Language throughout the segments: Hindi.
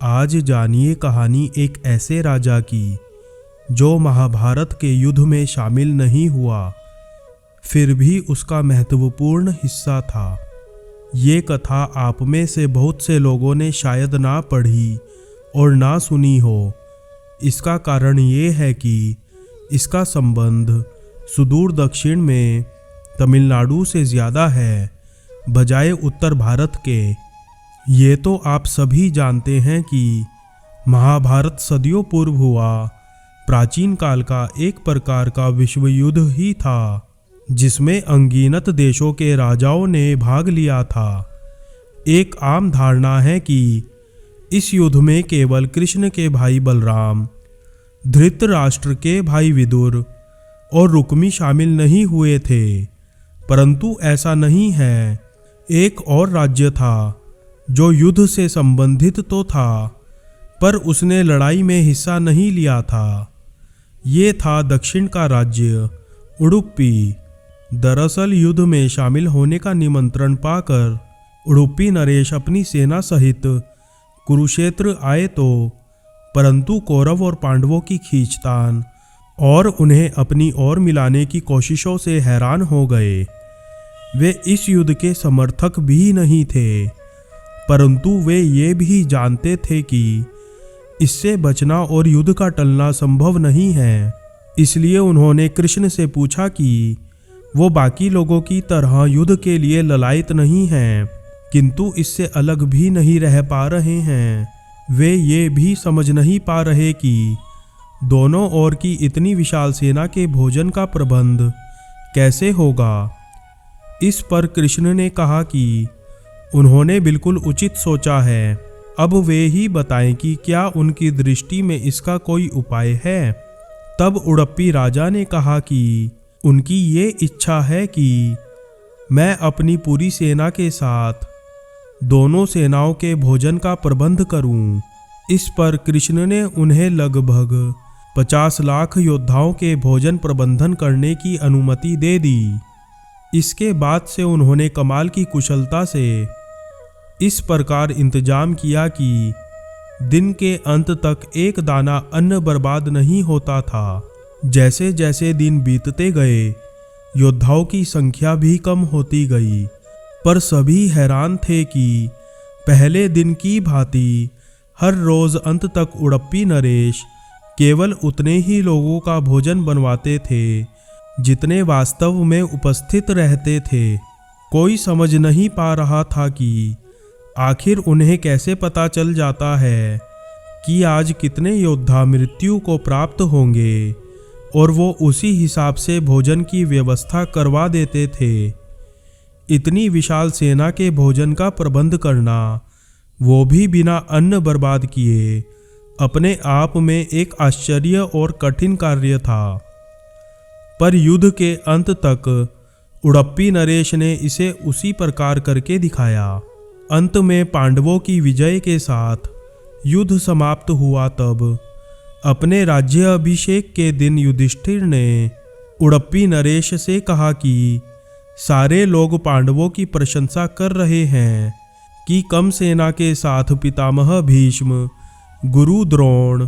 आज जानिए कहानी एक ऐसे राजा की जो महाभारत के युद्ध में शामिल नहीं हुआ, फिर भी उसका महत्वपूर्ण हिस्सा था। ये कथा आप में से बहुत से लोगों ने शायद ना पढ़ी और ना सुनी हो। इसका कारण ये है कि इसका संबंध सुदूर दक्षिण में तमिलनाडु से ज़्यादा है बजाय उत्तर भारत के। ये तो आप सभी जानते हैं कि महाभारत सदियों पूर्व हुआ प्राचीन काल का एक प्रकार का विश्व युद्ध ही था, जिसमें अनगिनत देशों के राजाओं ने भाग लिया था। एक आम धारणा है कि इस युद्ध में केवल कृष्ण के भाई बलराम, धृतराष्ट्र के भाई विदुर और रुक्मी शामिल नहीं हुए थे, परंतु ऐसा नहीं है। एक और राज्य था जो युद्ध से संबंधित तो था, पर उसने लड़ाई में हिस्सा नहीं लिया था। ये था दक्षिण का राज्य उडुपी। दरअसल युद्ध में शामिल होने का निमंत्रण पाकर उडुपी नरेश अपनी सेना सहित कुरुक्षेत्र आए तो, परंतु कौरव और पांडवों की खींचतान और उन्हें अपनी ओर मिलाने की कोशिशों से हैरान हो गए। वे इस युद्ध के समर्थक भी नहीं थे, परंतु वे ये भी जानते थे कि इससे बचना और युद्ध का टलना संभव नहीं है। इसलिए उन्होंने कृष्ण से पूछा कि वो बाकी लोगों की तरह युद्ध के लिए ललायत नहीं हैं, किंतु इससे अलग भी नहीं रह पा रहे हैं। वे ये भी समझ नहीं पा रहे कि दोनों ओर की इतनी विशाल सेना के भोजन का प्रबंध कैसे होगा। इस पर कृष्ण ने कहा कि उन्होंने बिल्कुल उचित सोचा है, अब वे ही बताएं कि क्या उनकी दृष्टि में इसका कोई उपाय है। तब उडुपी राजा ने कहा कि उनकी ये इच्छा है कि मैं अपनी पूरी सेना के साथ दोनों सेनाओं के भोजन का प्रबंध करूं। इस पर कृष्ण ने उन्हें लगभग 50 लाख योद्धाओं के भोजन प्रबंधन करने की अनुमति दे दी। इसके बाद से उन्होंने कमाल की कुशलता से इस प्रकार इंतजाम किया कि दिन के अंत तक एक दाना अन्न बर्बाद नहीं होता था। जैसे जैसे दिन बीतते गए, योद्धाओं की संख्या भी कम होती गई, पर सभी हैरान थे कि पहले दिन की भांति हर रोज अंत तक उडुपी नरेश केवल उतने ही लोगों का भोजन बनवाते थे जितने वास्तव में उपस्थित रहते थे। कोई समझ नहीं पा रहा था कि आखिर उन्हें कैसे पता चल जाता है कि आज कितने योद्धा मृत्यु को प्राप्त होंगे, और वो उसी हिसाब से भोजन की व्यवस्था करवा देते थे। इतनी विशाल सेना के भोजन का प्रबंध करना, वो भी बिना अन्न बर्बाद किए, अपने आप में एक आश्चर्य और कठिन कार्य था। पर युद्ध के अंत तक उडुपी नरेश ने इसे उसी प्रकार करके दिखाया। अंत में पांडवों की विजय के साथ युद्ध समाप्त हुआ। तब अपने राज्य अभिषेक के दिन युधिष्ठिर ने उडुपी नरेश से कहा कि सारे लोग पांडवों की प्रशंसा कर रहे हैं कि कम सेना के साथ पितामह भीष्म, गुरु द्रोण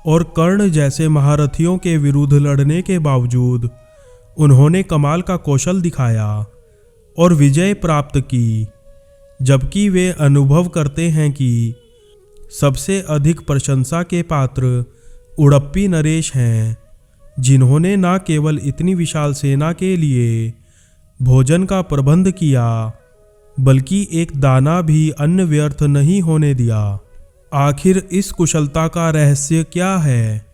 और कर्ण जैसे महारथियों के विरुद्ध लड़ने के बावजूद उन्होंने कमाल का कौशल दिखाया और विजय प्राप्त की, जबकि वे अनुभव करते हैं कि सबसे अधिक प्रशंसा के पात्र उडुपी नरेश हैं, जिन्होंने न केवल इतनी विशाल सेना के लिए भोजन का प्रबंध किया, बल्कि एक दाना भी अन्न व्यर्थ नहीं होने दिया। आखिर इस कुशलता का रहस्य क्या है?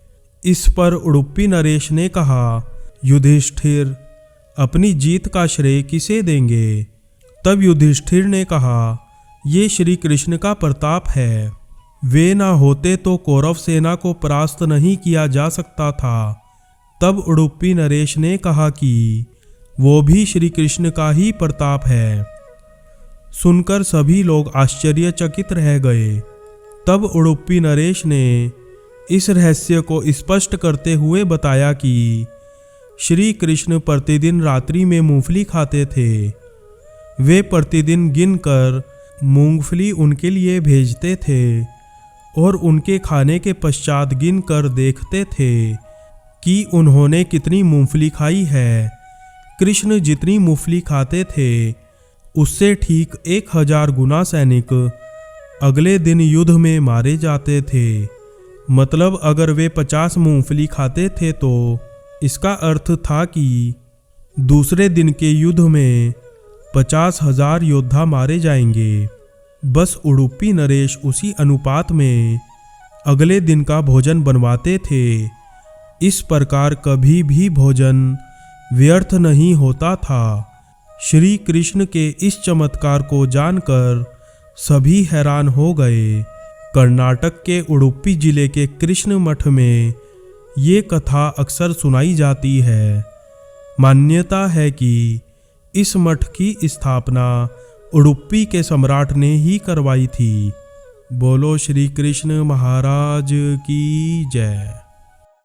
इस पर उडुपी नरेश ने कहा, युधिष्ठिर, अपनी जीत का श्रेय किसे देंगे? तब युधिष्ठिर ने कहा, ये श्री कृष्ण का प्रताप है। वे ना होते तो कौरव सेना को परास्त नहीं किया जा सकता था। तब उडुपी नरेश ने कहा कि वो भी श्री कृष्ण का ही प्रताप है। सुनकर सभी लोग आश्चर्यचकित रह गए। तब उडुपी नरेश ने इस रहस्य को स्पष्ट करते हुए बताया कि श्री कृष्ण प्रतिदिन रात्रि में मूंगफली खाते थे। वे प्रतिदिन गिनकर मूंगफली उनके लिए भेजते थे और उनके खाने के पश्चात गिन कर देखते थे कि उन्होंने कितनी मूंगफली खाई है। कृष्ण जितनी मूंगफली खाते थे उससे ठीक 1000 गुना सैनिक अगले दिन युद्ध में मारे जाते थे। मतलब अगर वे 50 मूंगफली खाते थे तो इसका अर्थ था कि दूसरे दिन के युद्ध में 50,000 योद्धा मारे जाएंगे। बस उडुपी नरेश उसी अनुपात में अगले दिन का भोजन बनवाते थे। इस प्रकार कभी भी भोजन व्यर्थ नहीं होता था। श्री कृष्ण के इस चमत्कार को जानकर सभी हैरान हो गए। कर्नाटक के उडुपी जिले के कृष्ण मठ में ये कथा अक्सर सुनाई जाती है। मान्यता है कि इस मठ की स्थापना उडुपी के सम्राट ने ही करवाई थी। बोलो श्री कृष्ण महाराज की जय।